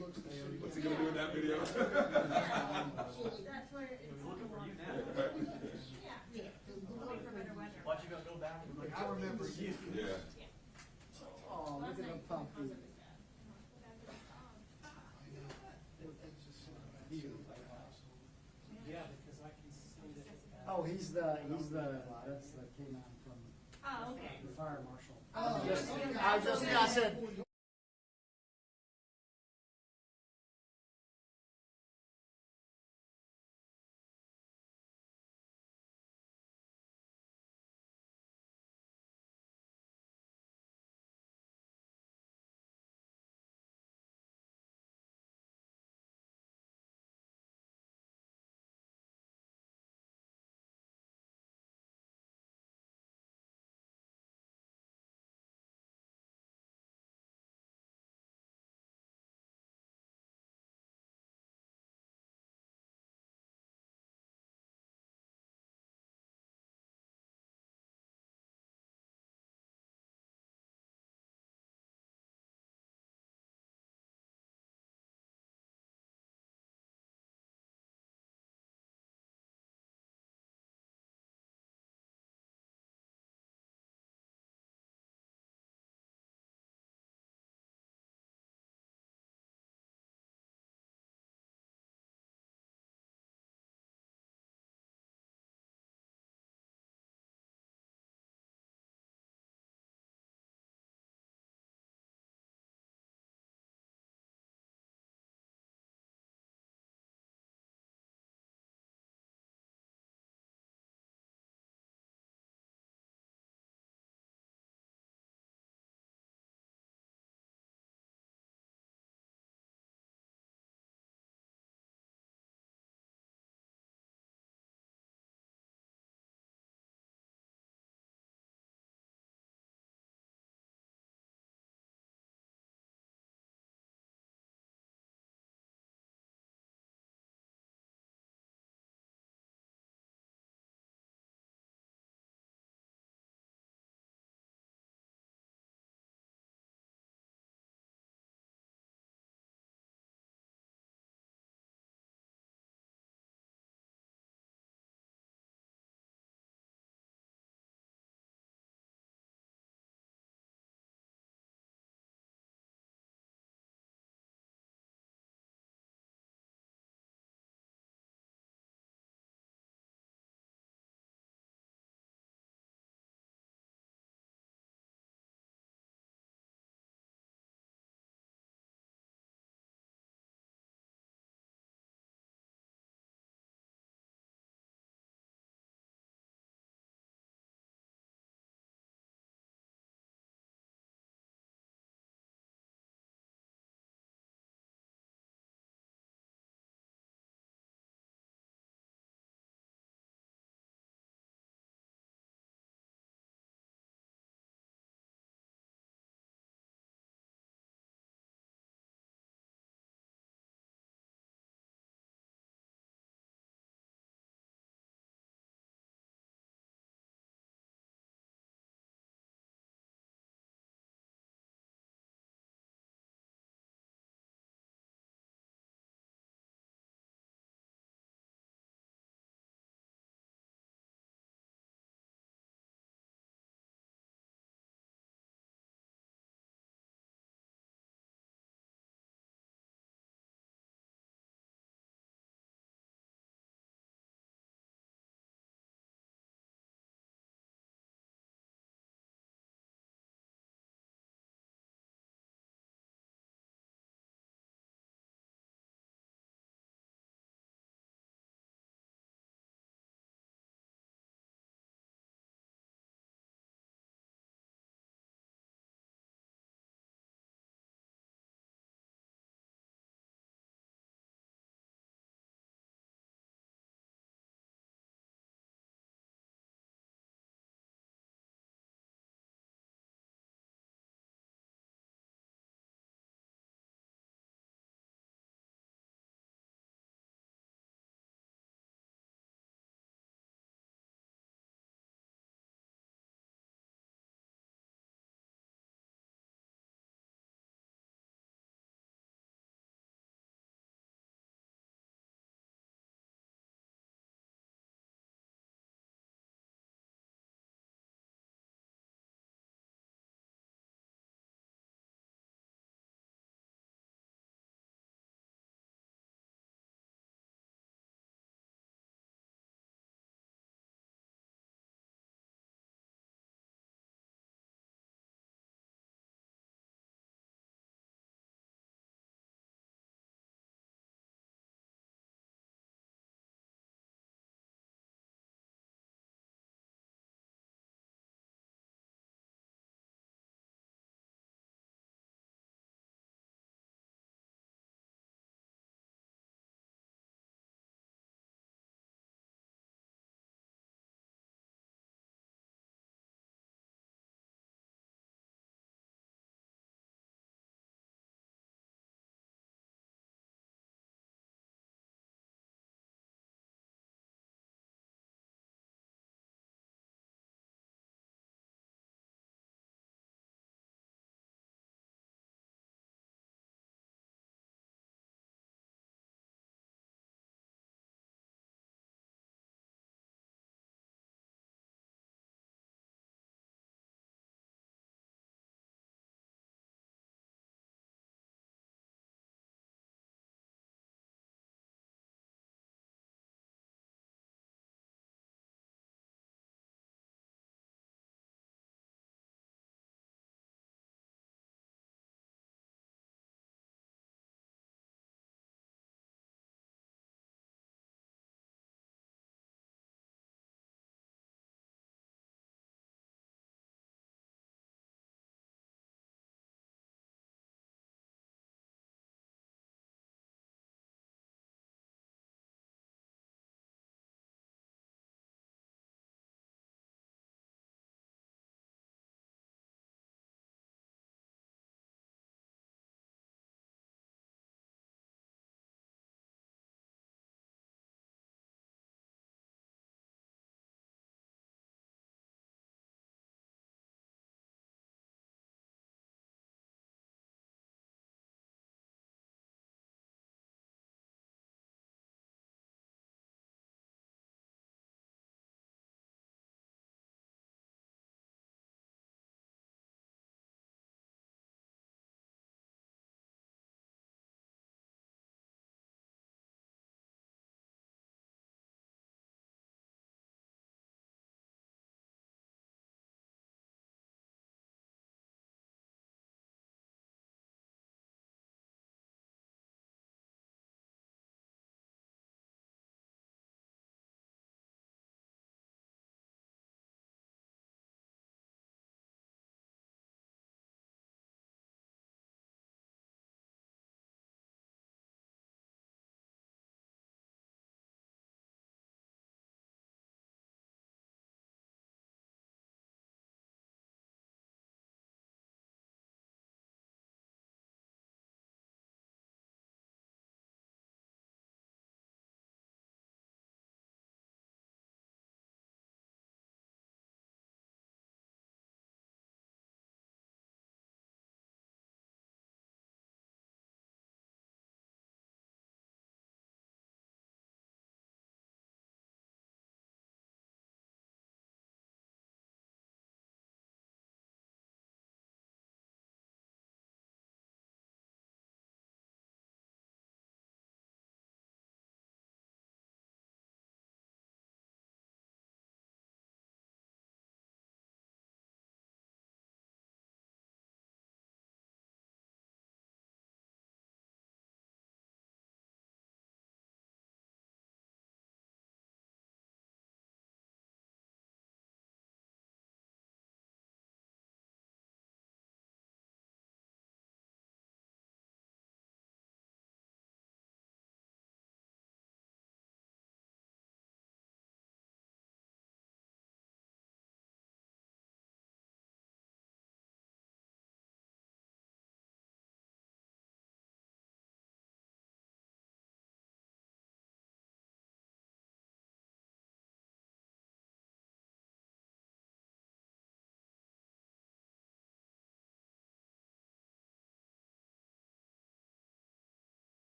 What's he gonna do in that video? That's where it's. Looking for you now. Yeah. Looking for better weather. Watch you go back and look. I remember you. Yeah. Oh, look at the puppy. Yeah, because I can see that. Oh, that's the canine from Oh, okay. the fire marshal. Oh, I said,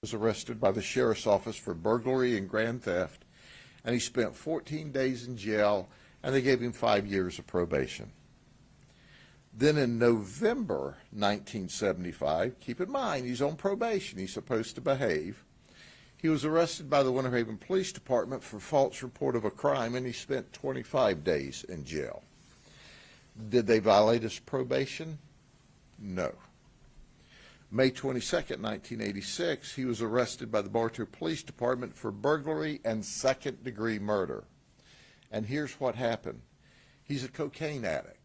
was arrested by the sheriff's office for burglary and grand theft, and he spent 14 days in jail, and they gave him 5 years of probation. Then in November 1975, keep in mind, he's on probation, he's supposed to behave, he was arrested by the Winter Haven Police Department for false report of a crime, and he spent 25 days in jail. Did they violate his probation? No. May 22nd, 1986, he was arrested by the Bartow Police Department for burglary and second-degree murder. And here's what happened. He's a cocaine addict.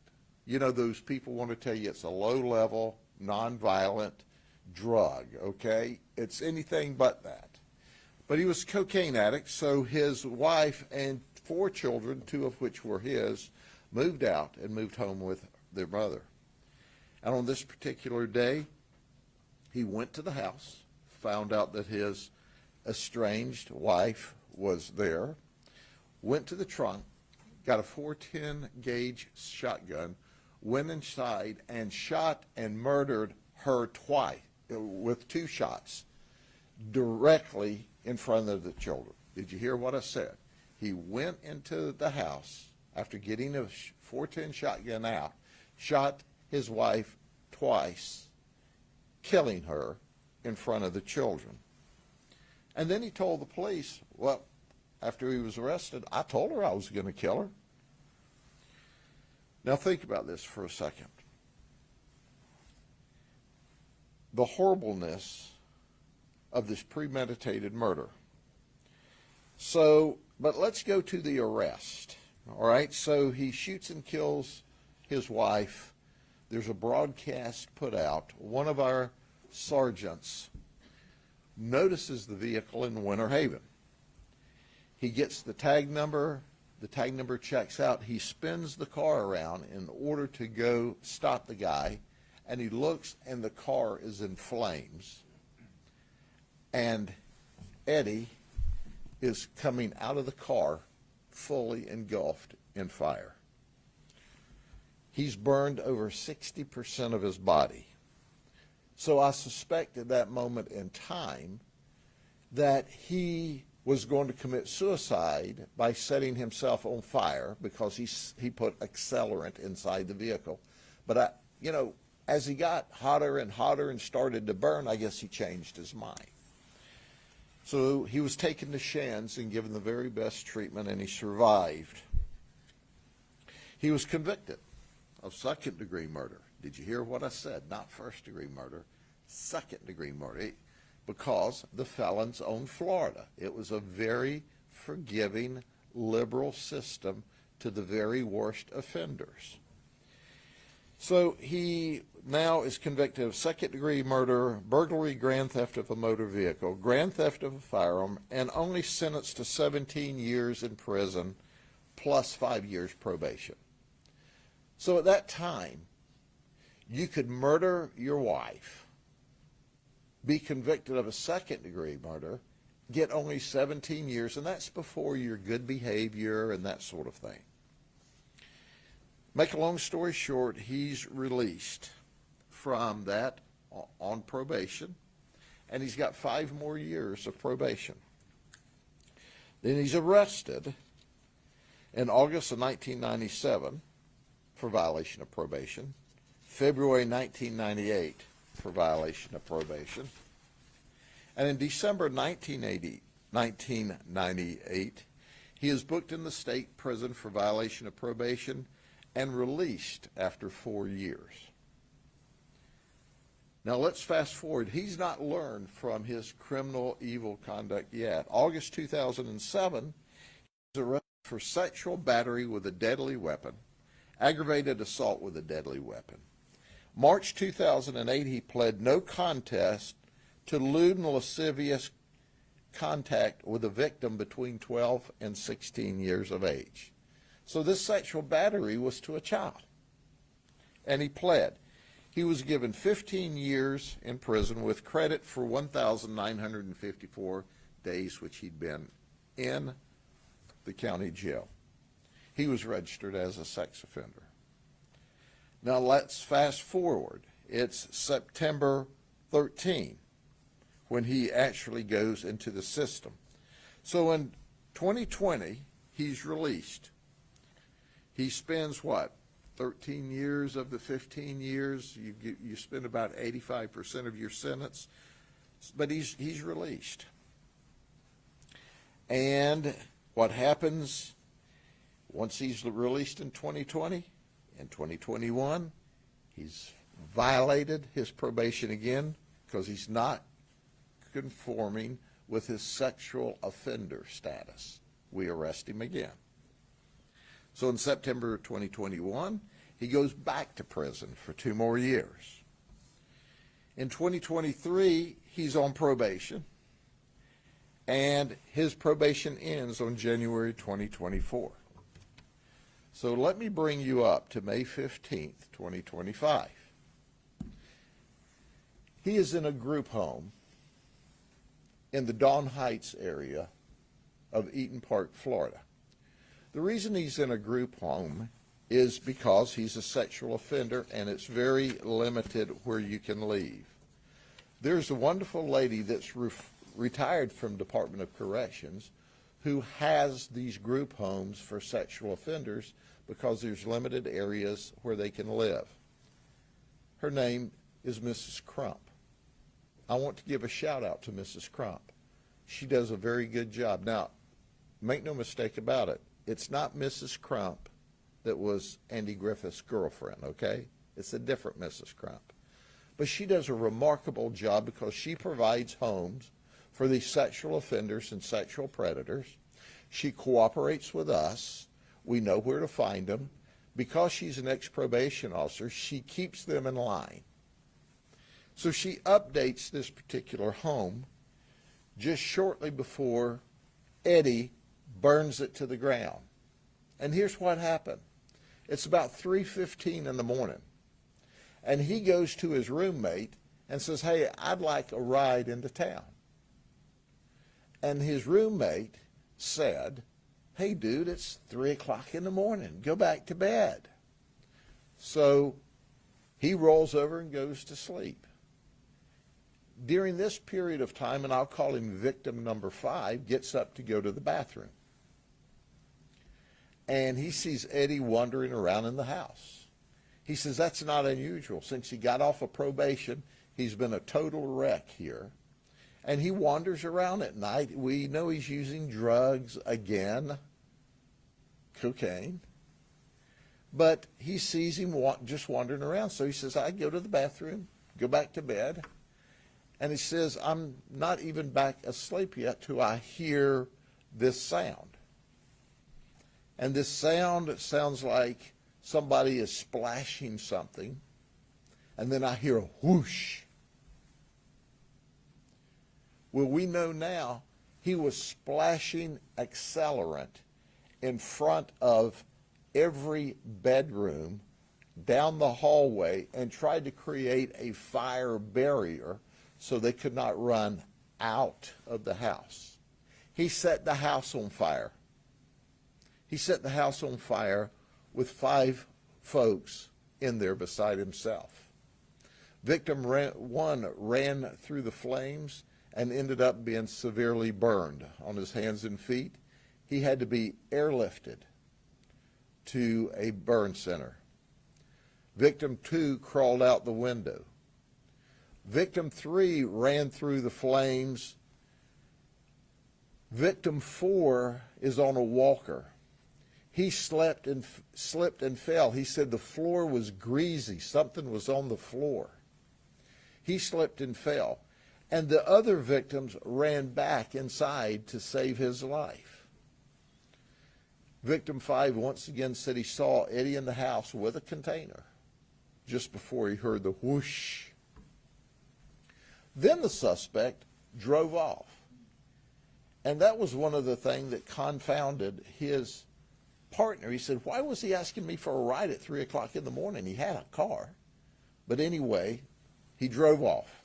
You know, those people want to tell you it's a low-level, nonviolent drug, okay? It's anything but that. But he was a cocaine addict, so his wife and 4 children, 2 of which were his, moved out and moved home with their mother. And on this particular day, he went to the house, found out that his estranged wife was there, went to the trunk, got a .410 gauge shotgun, went inside and shot and murdered her twice with 2 shots directly in front of the children. Did you hear what I said? He went into the house after getting a .410 shotgun out, shot his wife twice, killing her in front of the children. And then he told the police, well, after he was arrested, I told her I was going to kill her. Now think about this for a second. The horribleness of this premeditated murder. So, but let's go to the arrest. All right, so he shoots and kills his wife. There's a broadcast put out. One of our sergeants notices the vehicle in Winter Haven. He gets the tag number checks out. He spins the car around in order to go stop the guy, and he looks, and the car is in flames. And Eddie is coming out of the car fully engulfed in fire. He's burned over 60% of his body. So I suspect at that moment in time that he was going to commit suicide by setting himself on fire because he put accelerant inside the vehicle. But as he got hotter and hotter and started to burn, I guess he changed his mind. So he was taken to Shands and given the very best treatment, and he survived. He was convicted of second-degree murder. Did you hear what I said? Not first-degree murder, second-degree murder, because the felons owned Florida. It was a very forgiving, liberal system to the very worst offenders. So he now is convicted of second-degree murder, burglary, grand theft of a motor vehicle, grand theft of a firearm, and only sentenced to 17 years in prison plus 5 years probation. So at that time, you could murder your wife, be convicted of a second-degree murder, get only 17 years, and that's before your good behavior and that sort of thing. Make a long story short, he's released from that on probation, and he's got 5 more years of probation. Then he's arrested in August of 1997 for violation of probation, February 1998 for violation of probation, and in December 1998, he is booked in the state prison for violation of probation and released after 4 years. Now let's fast forward. He's not learned from his criminal evil conduct yet. August 2007, he was arrested for sexual battery with a deadly weapon, aggravated assault with a deadly weapon. March 2008, he pled no contest to lewd and lascivious contact with a victim between 12 and 16 years of age. So this sexual battery was to a child, and he pled. He was given 15 years in prison with credit for 1,954 days which he'd been in the county jail. He was registered as a sex offender. Now let's fast forward. It's September 13, when he actually goes into the system. So in 2020, he's released. He spends what? 13 years of the 15 years. You spend about 85% of your sentence, but he's released. And what happens once he's released in 2020? In 2021, he's violated his probation again because he's not conforming with his sexual offender status. We arrest him again. So in September of 2021, he goes back to prison for 2 more years. In 2023, he's on probation, and his probation ends on January 2024. So let me bring you up to May 15th, 2025. He is in a group home in the Dawn Heights area of Eaton Park, Florida. The reason he's in a group home is because he's a sexual offender, and it's very limited where you can leave. There's a wonderful lady that's retired from Department of Corrections who has these group homes for sexual offenders because there's limited areas where they can live. Her name is Mrs. Crump. I want to give a shout out to Mrs. Crump. She does a very good job. Now, make no mistake about it. It's not Mrs. Crump that was Andy Griffith's girlfriend, okay? It's a different Mrs. Crump. But she does a remarkable job because she provides homes for these sexual offenders and sexual predators. She cooperates with us. We know where to find them. Because she's an ex-probation officer, she keeps them in line. So she updates this particular home just shortly before Eddie burns it to the ground. And here's what happened. It's about 3:15 in the morning. And he goes to his roommate and says, hey, I'd like a ride into town. And his roommate said, hey, dude, it's 3 o'clock in the morning. Go back to bed. So he rolls over and goes to sleep. During this period of time, and I'll call him victim number 5, gets up to go to the bathroom. And he sees Eddie wandering around in the house. He says that's not unusual. Since he got off of probation, he's been a total wreck here. And he wanders around at night. We know he's using drugs again, cocaine. But he sees him just wandering around. So he says, I go to the bathroom, go back to bed. And he says, I'm not even back asleep yet till I hear this sound. And this sound sounds like somebody is splashing something. And then I hear a whoosh. Well, we know now he was splashing accelerant in front of every bedroom down the hallway and tried to create a fire barrier so they could not run out of the house. He set the house on fire. He set the house on fire with 5 folks in there beside himself. Victim 1 ran through the flames and ended up being severely burned on his hands and feet. He had to be airlifted to a burn center. Victim 2 crawled out the window. Victim 3 ran through the flames. Victim 4 is on a walker. He slipped and fell. He said the floor was greasy. Something was on the floor. He slipped and fell. And the other victims ran back inside to save his life. Victim 5 once again said he saw Eddie in the house with a container just before he heard the whoosh. Then the suspect drove off. And that was one of the things that confounded his partner. He said, why was he asking me for a ride at 3 o'clock in the morning? He had a car. But anyway, he drove off.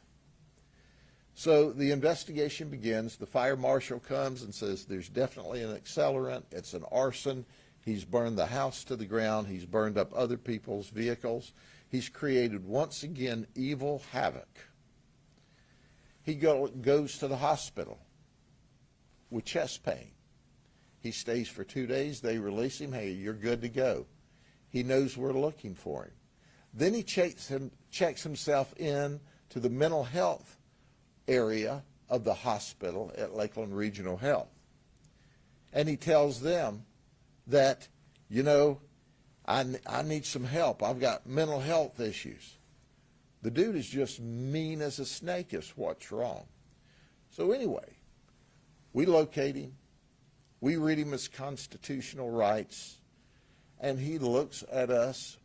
So the investigation begins. The fire marshal comes and says there's definitely an accelerant. It's an arson. He's burned the house to the ground. He's burned up other people's vehicles. He's created, once again, evil havoc. He goes to the hospital with chest pain. He stays for 2 days. They release him. Hey, you're good to go. He knows we're looking for him. Then he checks himself in to the mental health area of the hospital at Lakeland Regional Health. And he tells them that, you know, I need some help. I've got mental health issues. The dude is just mean as a snake is what's wrong. So anyway, we locate him. We read him his constitutional rights. And he looks at us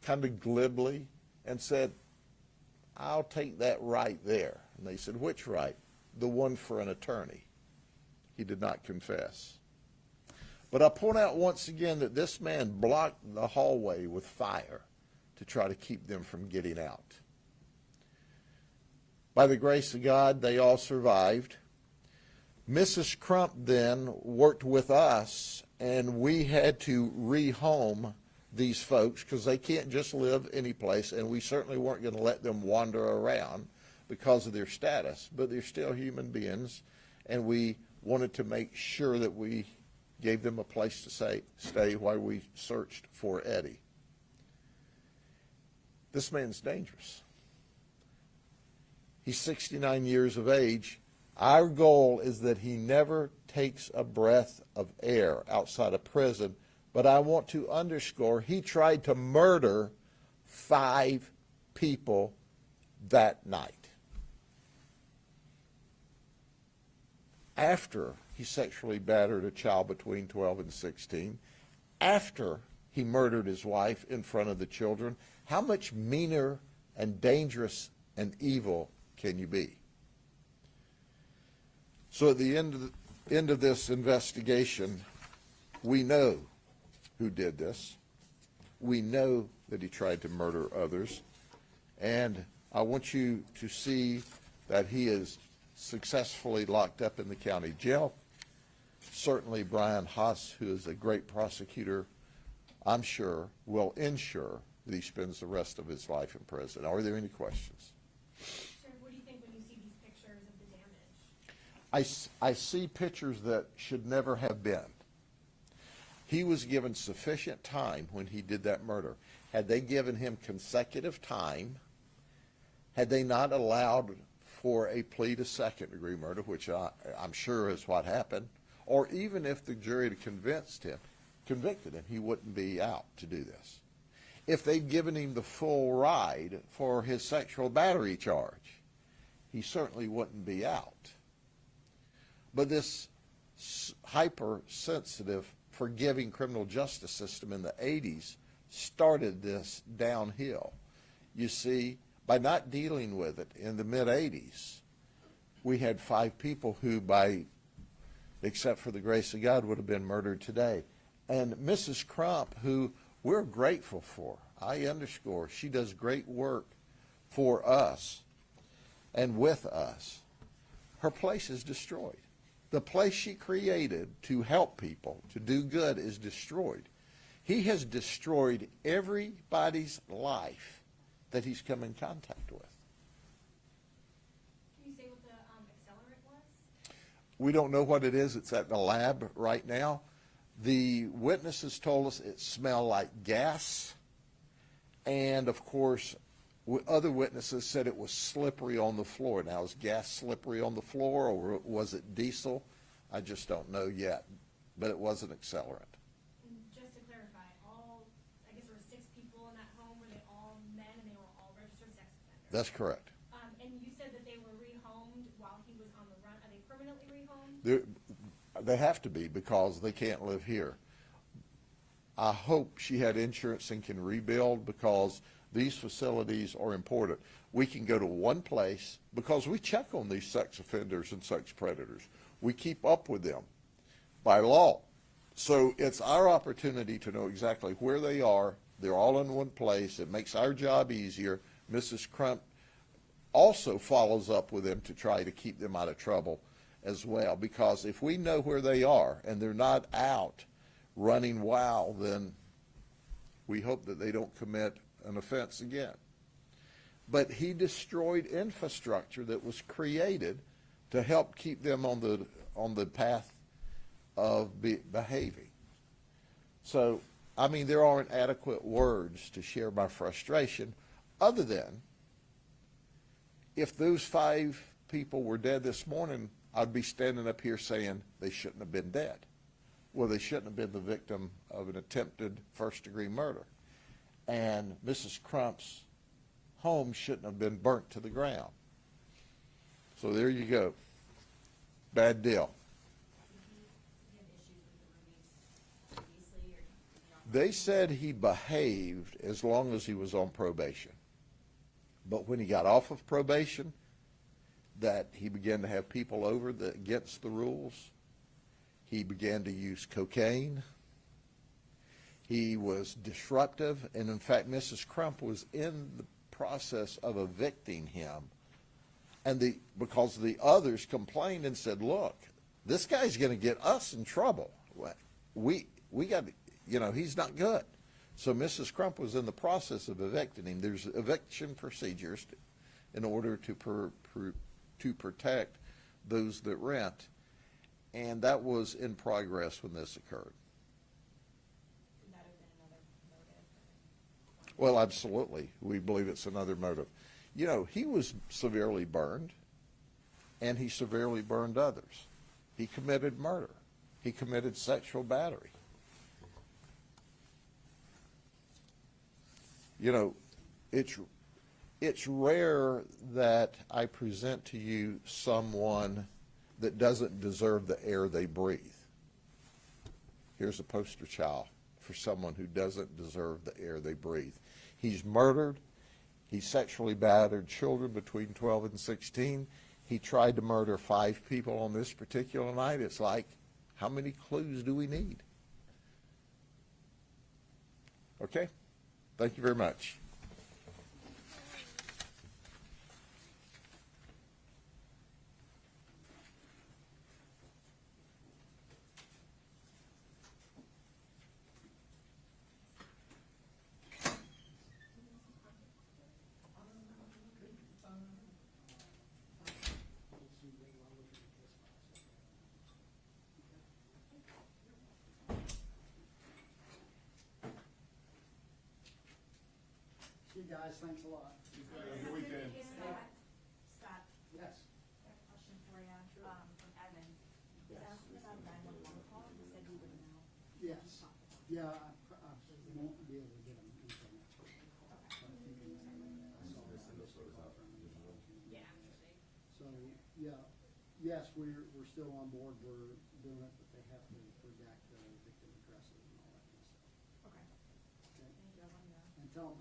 kind of glibly and said, I'll take that right there. And they said, which right? The one for an attorney. He did not confess. But I point out once again that this man blocked the hallway with fire to try to keep them from getting out. By the grace of God, they all survived. Mrs. Crump then worked with us, and we had to rehome these folks because they can't just live any place, and we certainly weren't going to let them wander around because of their status, but they're still human beings, and we wanted to make sure that we gave them a place to stay while we searched for Eddie. This man's dangerous. He's 69 years of age. Our goal is that he never takes a breath of air outside of prison, but I want to underscore he tried to murder 5 people that night. After he sexually battered a child between 12 and 16, after he murdered his wife in front of the children, how much meaner and dangerous and evil can you be? So at the end of this investigation, we know who did this. We know that he tried to murder others. And I want you to see that he is successfully locked up in the county jail. Certainly Brian Haas, who is a great prosecutor, I'm sure will ensure that he spends the rest of his life in prison. Are there any questions? Sheriff, what do you think when you see these pictures of the damage? I see pictures that should never have been. He was given sufficient time when he did that murder. Had they given him consecutive time, had they not allowed for a plea to second-degree murder, which I'm sure is what happened, or even if the jury had convicted him, he wouldn't be out to do this. If they'd given him the full ride for his sexual battery charge, he certainly wouldn't be out. But this hypersensitive, forgiving criminal justice system in the 80s started this downhill. You see, by not dealing with it in the mid-80s, we had 5 people who, except for the grace of God, would have been murdered today. And Mrs. Crump, who we're grateful for, I underscore, she does great work for us and with us. Her place is destroyed. The place she created to help people, to do good, is destroyed. He has destroyed everybody's life that he's come in contact with. Can you say what the accelerant was? We don't know what it is. It's at the lab right now. The witnesses told us it smelled like gas. And, of course, other witnesses said it was slippery on the floor. Now, is gas slippery on the floor, or was it diesel? I just don't know yet. But it was an accelerant. And just to clarify, I guess there were 6 people in that home. Were they all men and they were all registered sex offenders? That's correct. And you said that they were rehomed while he was on the run. Are they permanently rehomed? They have to be because they can't live here. I hope she had insurance and can rebuild because these facilities are important. We can go to one place because we check on these sex offenders and sex predators. We keep up with them by law. So it's our opportunity to know exactly where they are. They're all in one place. It makes our job easier. Mrs. Crump also follows up with them to try to keep them out of trouble as well, because if we know where they are and they're not out running wild, then we hope that they don't commit an offense again. but he destroyed infrastructure that was created to help keep them on the path of behaving. So, I mean, there aren't adequate words to share my frustration, other than if those 5 people were dead this morning, I'd be standing up here saying they shouldn't have been dead. Well, they shouldn't have been the victim of an attempted first-degree murder. And Mrs. Crump's home shouldn't have been burnt to the ground. So there you go. Bad deal. They said he behaved as long as he was on probation. But when he got off of probation, that he began to have people over against the rules. He began to use cocaine. He was disruptive. And in fact, Mrs. Crump was in the process of evicting him. And because the others complained and said, look, this guy's going to get us in trouble. We got to, he's not good. So Mrs. Crump was in the process of evicting him. There's eviction procedures in order to protect those that rent. And that was in progress when this occurred. Would that have been another motive? Well, absolutely. We believe it's another motive. He was severely burned, and he severely burned others. He committed murder. He committed sexual battery. It's rare that I present to you someone that doesn't deserve the air they breathe. Here's a poster child for someone who doesn't deserve the air they breathe. He's murdered. He sexually battered children between 12 and 16. He tried to murder 5 people on this particular night. It's like, how many clues do we need? Okay? Thank you very much. You guys, thanks a lot. Good weekend. Scott, Yes. I have a question for you, from Evan. He's asking about a 911 call, he said he would know. Yes. Yeah, I won't be able to get them until next week. Yeah. So, yeah, yes, we're still on board, we're doing it, but they have to redact the victim addresses and all that kind of stuff. Okay. Okay? Thank you, I wanted to know. And tell them,